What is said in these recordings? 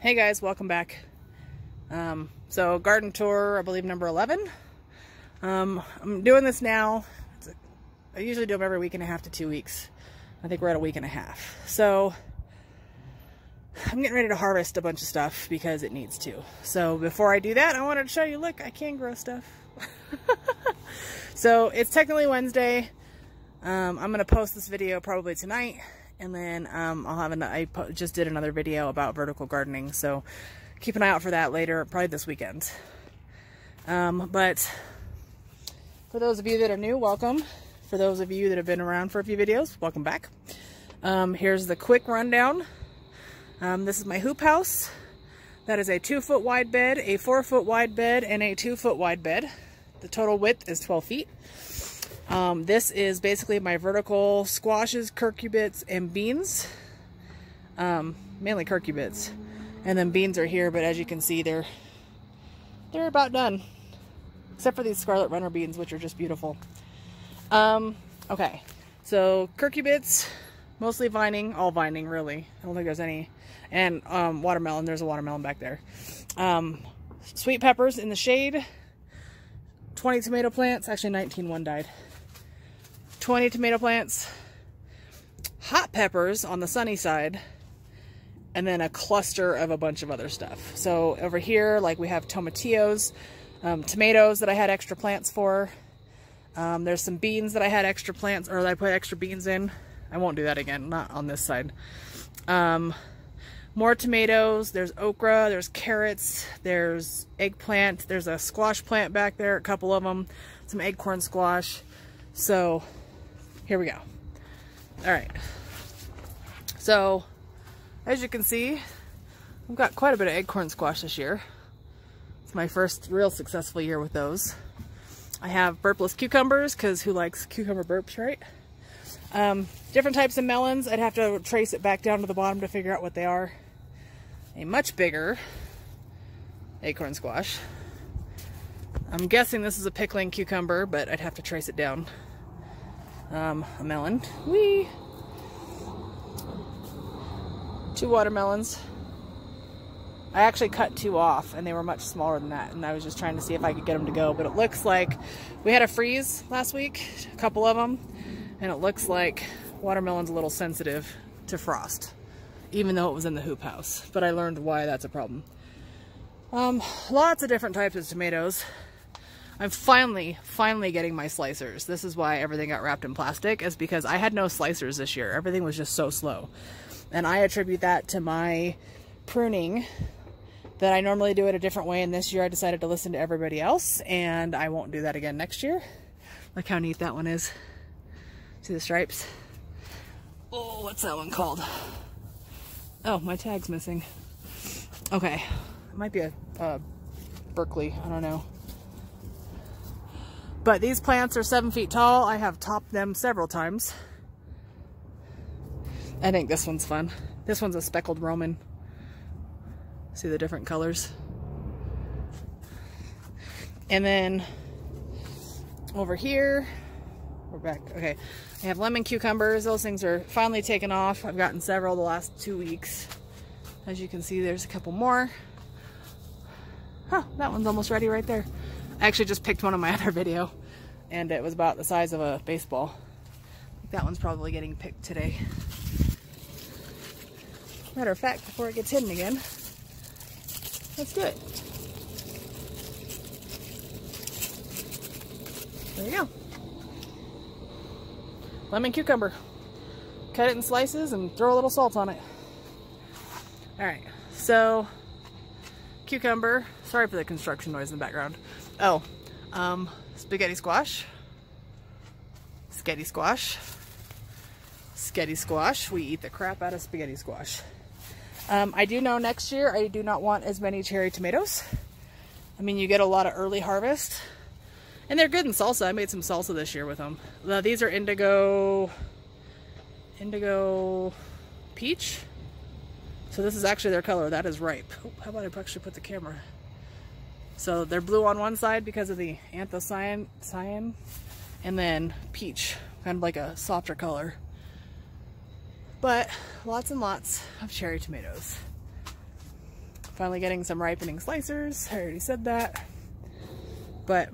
Hey guys, welcome back. So garden tour, I believe number 11. I'm doing this now. I usually do them every week and a half to 2 weeks. I think we're at a week and a half. So I'm getting ready to harvest a bunch of stuff because it needs to. So before I do that, I wanted to show you, look, I can grow stuff. So it's technically Wednesday. I'm going to post this video probably tonight. And then I'll have I just did another video about vertical gardening, so keep an eye out for that later, probably this weekend. But for those of you that are new, welcome. For those of you that have been around for a few videos, welcome back. Here's the quick rundown. This is my hoop house. That is a 2-foot wide bed, a 4-foot wide bed, and a 2-foot wide bed. The total width is 12 feet. This is basically my vertical squashes, curcubits, and beans. Mainly curcubits. And then beans are here, but as you can see, they're about done. Except for these scarlet runner beans, which are just beautiful. Okay, so curcubits, mostly vining, all vining really. I don't think there's any. And watermelon, there's a watermelon back there. Sweet peppers in the shade. 20 tomato plants, actually 19, one died. 20 tomato plants, hot peppers on the sunny side, and then a cluster of a bunch of other stuff. So over here, like we have tomatillos, tomatoes that I had extra plants for. There's some beans that I had extra plants, or that I put extra beans in. I won't do that again, not on this side. More tomatoes, there's okra, there's carrots, there's eggplant, there's a squash plant back there, a couple of them, some acorn squash. So here we go. All right. So as you can see, I've got quite a bit of acorn squash this year. It's my first real successful year with those. I have burpless cucumbers, because who likes cucumber burps, right? Different types of melons. I'd have to trace it back down to the bottom to figure out what they are. A much bigger acorn squash. I'm guessing this is a pickling cucumber, but I'd have to trace it down. A melon. Whee! 2 watermelons. I actually cut 2 off, and they were much smaller than that, and I was just trying to see if I could get them to go, but it looks like we had a freeze last week, a couple of them, and it looks like watermelon's a little sensitive to frost, even though it was in the hoop house, but I learned why that's a problem. Lots of different types of tomatoes. I'm finally getting my slicers. This is why everything got wrapped in plastic, is because I had no slicers this year. Everything was just so slow. And I attribute that to my pruning, that I normally do it a different way, and this year I decided to listen to everybody else, and I won't do that again next year. Look how neat that one is. See the stripes? Oh, what's that one called? Oh, my tag's missing. Okay, it might be a Berkeley, I don't know. But these plants are 7 feet tall. I have topped them several times. I think this one's fun. This one's a speckled Roman. See the different colors? And then over here, we're back. Okay, I have lemon cucumbers. Those things are finally taken off. I've gotten several the last 2 weeks. As you can see, there's a couple more. Huh, that one's almost ready right there. I actually just picked one on my other video, and it was about the size of a baseball. That one's probably getting picked today. Matter of fact, before it gets hidden again, let's do it. There you go. Lemon cucumber. Cut it in slices and throw a little salt on it. Alright, so cucumber. Sorry for the construction noise in the background. Oh, spaghetti squash. Sketty squash. Sketty squash. We eat the crap out of spaghetti squash. I do know next year I do not want as many cherry tomatoes. I mean, you get a lot of early harvest. And they're good in salsa. I made some salsa this year with them. These are indigo peach. So this is actually their color. That is ripe. Oh, how about I actually put the camera? So they're blue on one side because of the anthocyan, and then peach, kind of like a softer color. But lots and lots of cherry tomatoes. Finally getting some ripening slicers. I already said that. But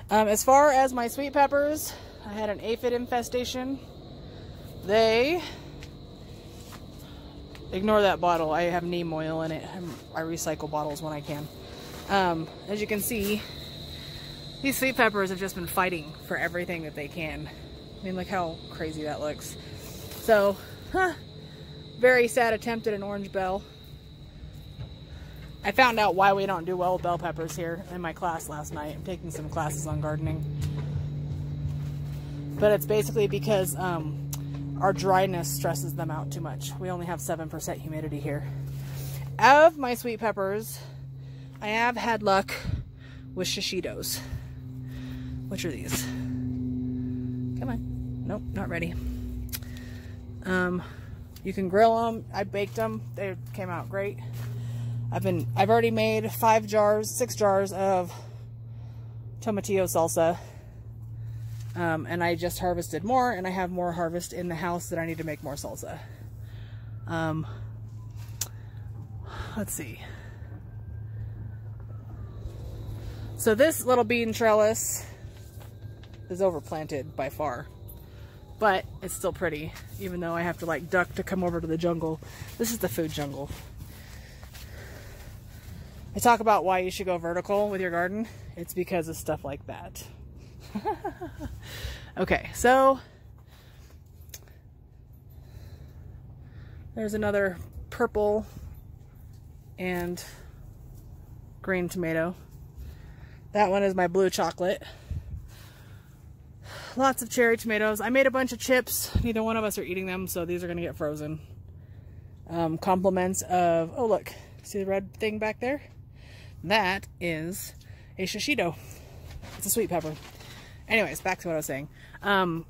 as far as my sweet peppers, I had an aphid infestation. They, ignore that bottle. I have neem oil in it. I recycle bottles when I can. As you can see, these sweet peppers have just been fighting for everything that they can. I mean, look how crazy that looks. So, very sad attempt at an orange bell. I found out why we don't do well with bell peppers here in my class last night. I'm taking some classes on gardening. But it's basically because our dryness stresses them out too much. We only have 7% humidity here. Of my sweet peppers, I have had luck with shishitos. Which are these? Come on. Nope, not ready. You can grill them. I baked them. They came out great. I've already made 6 jars of tomatillo salsa. And I just harvested more, and I have more harvest in the house that I need to make more salsa. Let's see. So this little bean trellis is overplanted by far, but it's still pretty, even though I have to like duck to come over to the jungle. This is the food jungle. I talk about why you should go vertical with your garden. It's because of stuff like that. Okay, so there's another purple and green tomato. That one is my blue chocolate. Lots of cherry tomatoes. I made a bunch of chips. Neither one of us are eating them, so these are going to get frozen. Compliments of, oh look, see the red thing back there? That is a shishito. It's a sweet pepper. Anyways, back to what I was saying.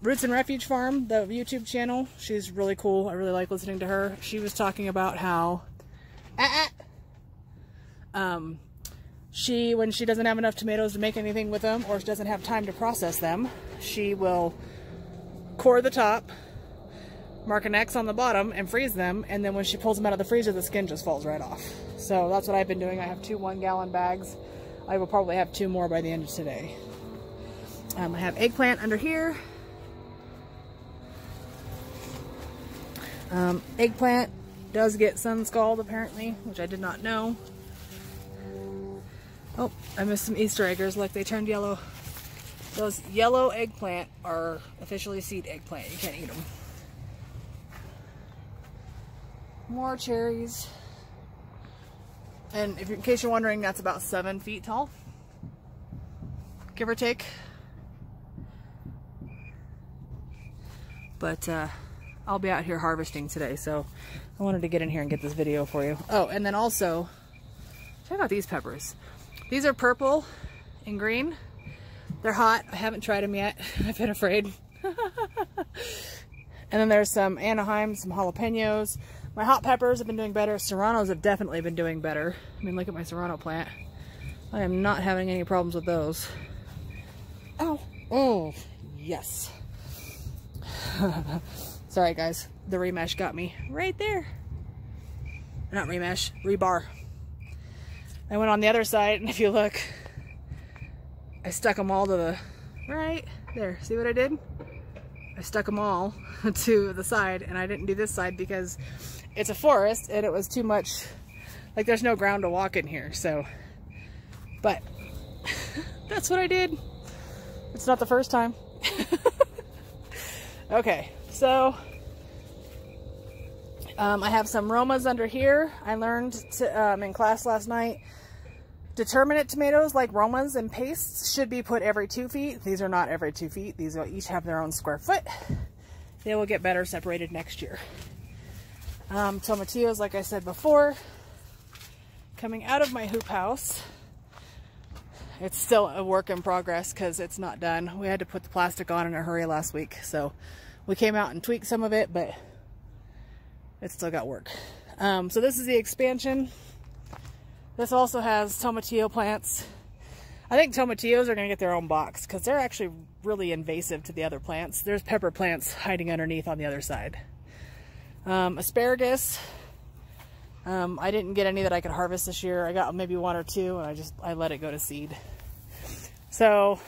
Roots and Refuge Farm, the YouTube channel, she's really cool. I really like listening to her. She was talking about how when she doesn't have enough tomatoes to make anything with them, or she doesn't have time to process them, she will core the top, mark an X on the bottom, and freeze them, and then when she pulls them out of the freezer, the skin just falls right off. So that's what I've been doing. I have 2 1-gallon bags. I will probably have 2 more by the end of today. I have eggplant under here. Eggplant does get sun scald apparently, which I did not know. Oh, I missed some Easter eggers. Look, they turned yellow. Those yellow eggplant are officially seed eggplant. You can't eat them. More cherries. And in case you're wondering, that's about 7 feet tall, give or take. But I'll be out here harvesting today, so I wanted to get in here and get this video for you. Oh, and then also, check out these peppers. These are purple and green. They're hot. I haven't tried them yet. I've been afraid. And then there's some Anaheim, some jalapenos. My hot peppers have been doing better. Serranos have definitely been doing better. I mean, look at my serrano plant. I am not having any problems with those. Oh, oh, yes. Sorry guys, the remesh got me right there. Not remesh, rebar. I went on the other side, and if you look, I stuck them all to the right there. See what I did? I stuck them all to the side, and I didn't do this side because it's a forest and it was too much, like there's no ground to walk in here. So, but that's what I did. It's not the first time. Okay, so I have some Romas under here. I learned to, in class last night, determinate tomatoes like Romas and pastes should be put every 2 feet. These are not every 2 feet. These will each have their own square foot. They will get better separated next year. Tomatillos, like I said before, coming out of my hoop house. It's still a work in progress because it's not done. We had to put the plastic on in a hurry last week, so we came out and tweaked some of it, but it's still got work. So this is the expansion. This also has tomatillo plants. I think tomatillos are going to get their own box because they're actually really invasive to the other plants. There's pepper plants hiding underneath on the other side. Asparagus I didn't get any that I could harvest this year. I got maybe 1 or 2, and I let it go to seed. So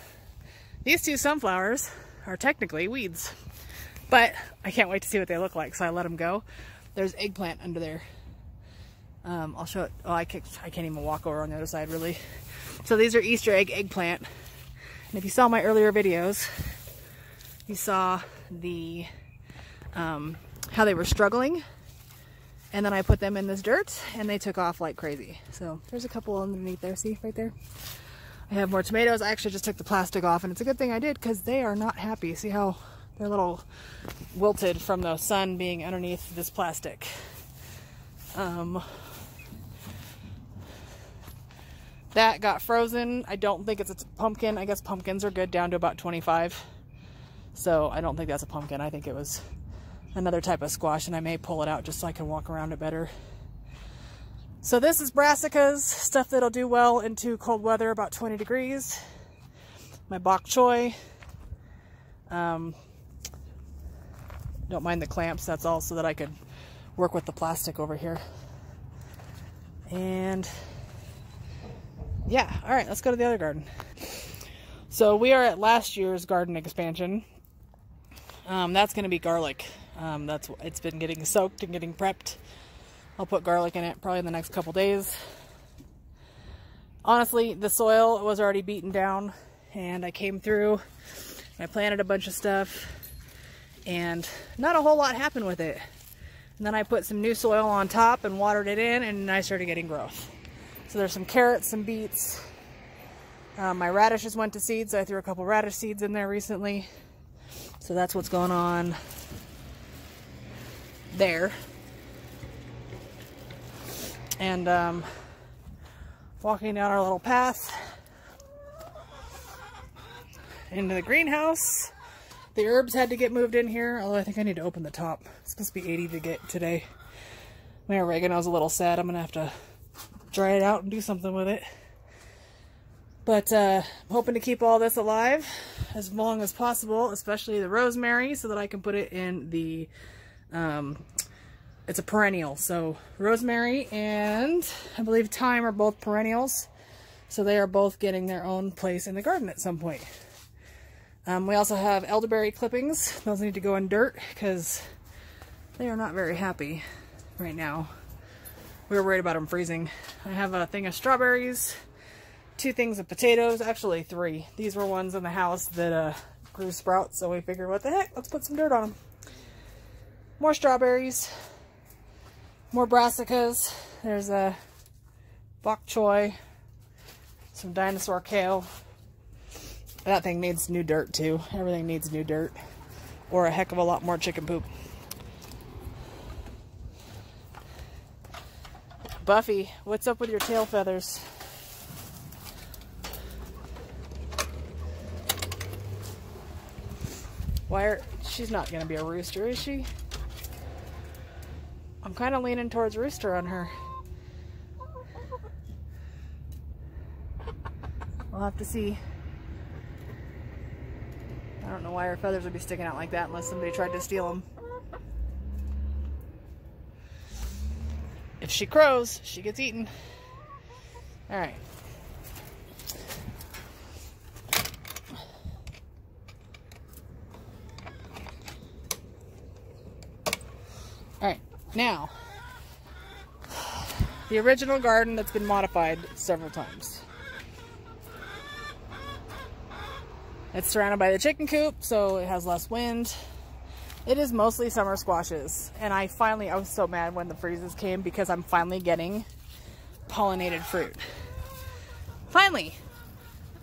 these 2 sunflowers are technically weeds, but I can't wait to see what they look like, so I let them go. There's eggplant under there. I'll show it. Oh, I can't even walk over on the other side, really. So these are Easter egg eggplant. And if you saw my earlier videos, you saw the how they were struggling. And then I put them in this dirt, and they took off like crazy. So there's a couple underneath there. See, right there? I have more tomatoes. I actually just took the plastic off, and it's a good thing I did, because they are not happy. See how they're a little wilted from the sun being underneath this plastic. That got frozen. I don't think it's a pumpkin. I guess pumpkins are good down to about 25. So I don't think that's a pumpkin. I think it was another type of squash, and I may pull it out just so I can walk around it better. So this is brassicas, stuff that'll do well into cold weather, about 20 degrees. My bok choy. Don't mind the clamps, that's all so that I could work with the plastic over here. And yeah, all right, let's go to the other garden. So we are at last year's garden expansion. That's going to be garlic. It's been getting soaked and getting prepped. I'll put garlic in it probably in the next couple days. Honestly, the soil was already beaten down, and I came through and I planted a bunch of stuff, and not a whole lot happened with it. And then I put some new soil on top and watered it in, and I started getting growth. So there's some carrots, some beets. My radishes went to seed, so I threw a couple radish seeds in there recently. So that's what's going on there. And walking down our little path into the greenhouse. The herbs had to get moved in here, although I think I need to open the top. It's supposed to be 80 to get today. My oregano's a little sad. I'm gonna have to dry it out and do something with it. But I'm hoping to keep all this alive as long as possible, especially the rosemary, so that I can put it in the, it's a perennial. So rosemary and I believe thyme are both perennials. So they are both getting their own place in the garden at some point. We also have elderberry clippings. Those need to go in dirt because they are not very happy right now. We were worried about them freezing. I have a thing of strawberries, 2 things of potatoes, actually 3. These were ones in the house that grew sprouts, so we figured, what the heck, let's put some dirt on them. More strawberries, more brassicas. There's a bok choy, some dinosaur kale. That thing needs new dirt too. Everything needs new dirt, or a heck of a lot more chicken poop. Buffy, what's up with your tail feathers? She's not gonna be a rooster, is she? I'm kind of leaning towards rooster on her. We'll have to see. I don't know why her feathers would be sticking out like that unless somebody tried to steal them. If she crows, she gets eaten. All right. All right, now, the original garden that's been modified several times. It's surrounded by the chicken coop, so it has less wind. It is mostly summer squashes, and I was so mad when the freezes came because I'm finally getting pollinated fruit. Finally!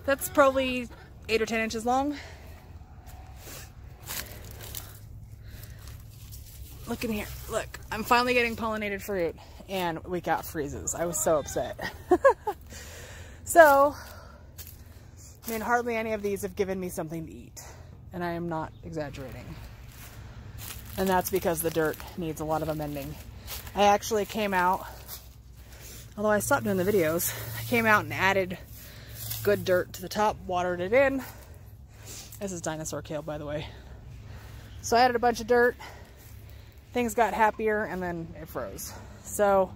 That's probably 8 or 10 inches long. Look in here. Look, I'm finally getting pollinated fruit, and we got freezes. I was so upset. So, I mean, hardly any of these have given me something to eat, and I am not exaggerating. And that's because the dirt needs a lot of amending. I actually came out, although I stopped doing the videos, I came out and added good dirt to the top, watered it in. This is dinosaur kale, by the way. So I added a bunch of dirt. Things got happier, and then it froze. So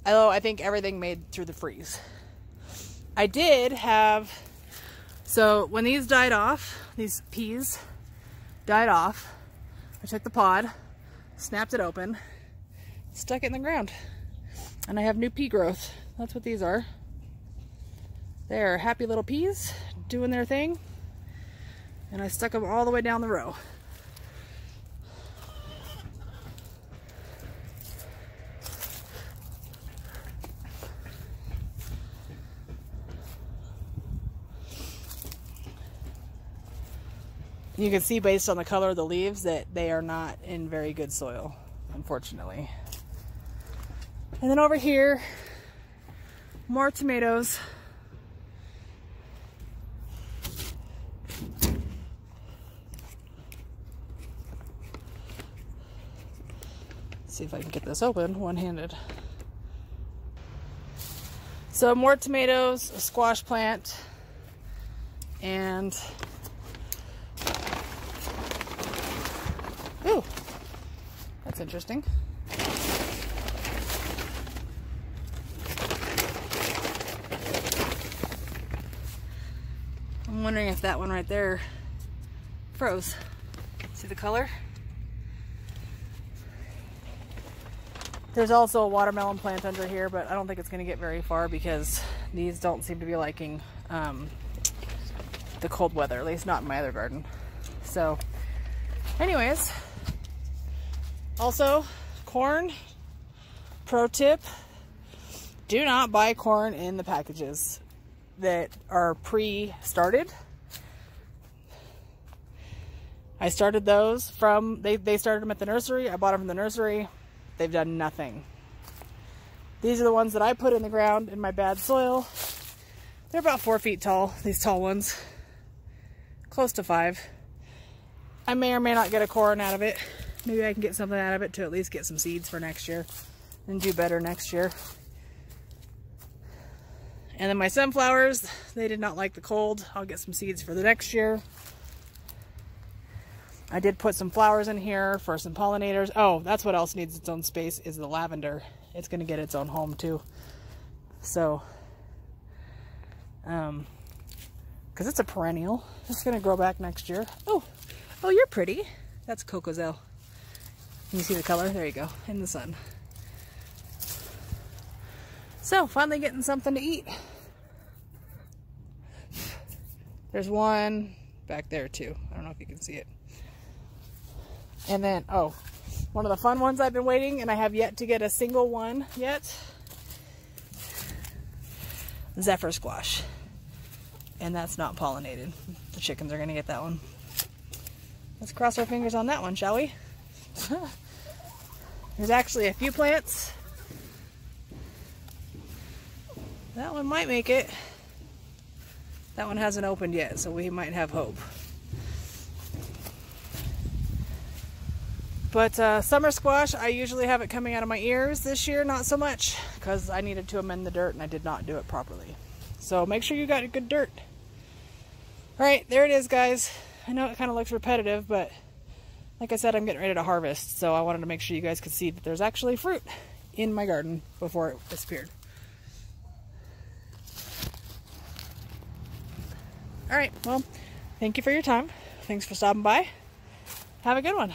Although I think everything made through the freeze. I did have, so when these died off, these peas died off, I took the pod, snapped it open, stuck it in the ground, and I have new pea growth. That's what these are. They're happy little peas doing their thing, and I stuck them all the way down the row. You can see based on the color of the leaves that they are not in very good soil, unfortunately. And then over here, more tomatoes. See if I can get this open one-handed. So more tomatoes, a squash plant, and ooh, that's interesting. I'm wondering if that one right there froze. See the color? There's also a watermelon plant under here, but I don't think it's going to get very far because these don't seem to be liking the cold weather, at least not in my other garden. So anyways, also corn, pro tip, do not buy corn in the packages that are pre-started. I started those from, they started them at the nursery. I bought them from the nursery. They've done nothing. These are the ones that I put in the ground in my bad soil. They're about 4 feet tall, these tall ones. Close to 5. I may or may not get a corn out of it. Maybe I can get something out of it to at least get some seeds for next year and do better next year. And then my sunflowers, they did not like the cold. I'll get some seeds for the next year. I did put some flowers in here for some pollinators. Oh, that's what else needs its own space is the lavender. It's going to get its own home too. So, because it's a perennial. It's going to grow back next year. Oh, you're pretty. That's Cocozelle. Can you see the color? There you go, in the sun. So, finally getting something to eat. There's one back there too. I don't know if you can see it. And then, oh, one of the fun ones I've been waiting, and I have yet to get a single one yet. Zephyr squash. And that's not pollinated. The chickens are going to get that one. Let's cross our fingers on that one, shall we? There's actually a few plants. That one might make it. That one hasn't opened yet, so we might have hope. But summer squash, I usually have it coming out of my ears. This year, not so much, because I needed to amend the dirt and I did not do it properly. So make sure you got good dirt. All right, there it is, guys. I know it kind of looks repetitive, but like I said, I'm getting ready to harvest. So I wanted to make sure you guys could see that there's actually fruit in my garden before it disappeared. All right, well, thank you for your time. Thanks for stopping by. Have a good one.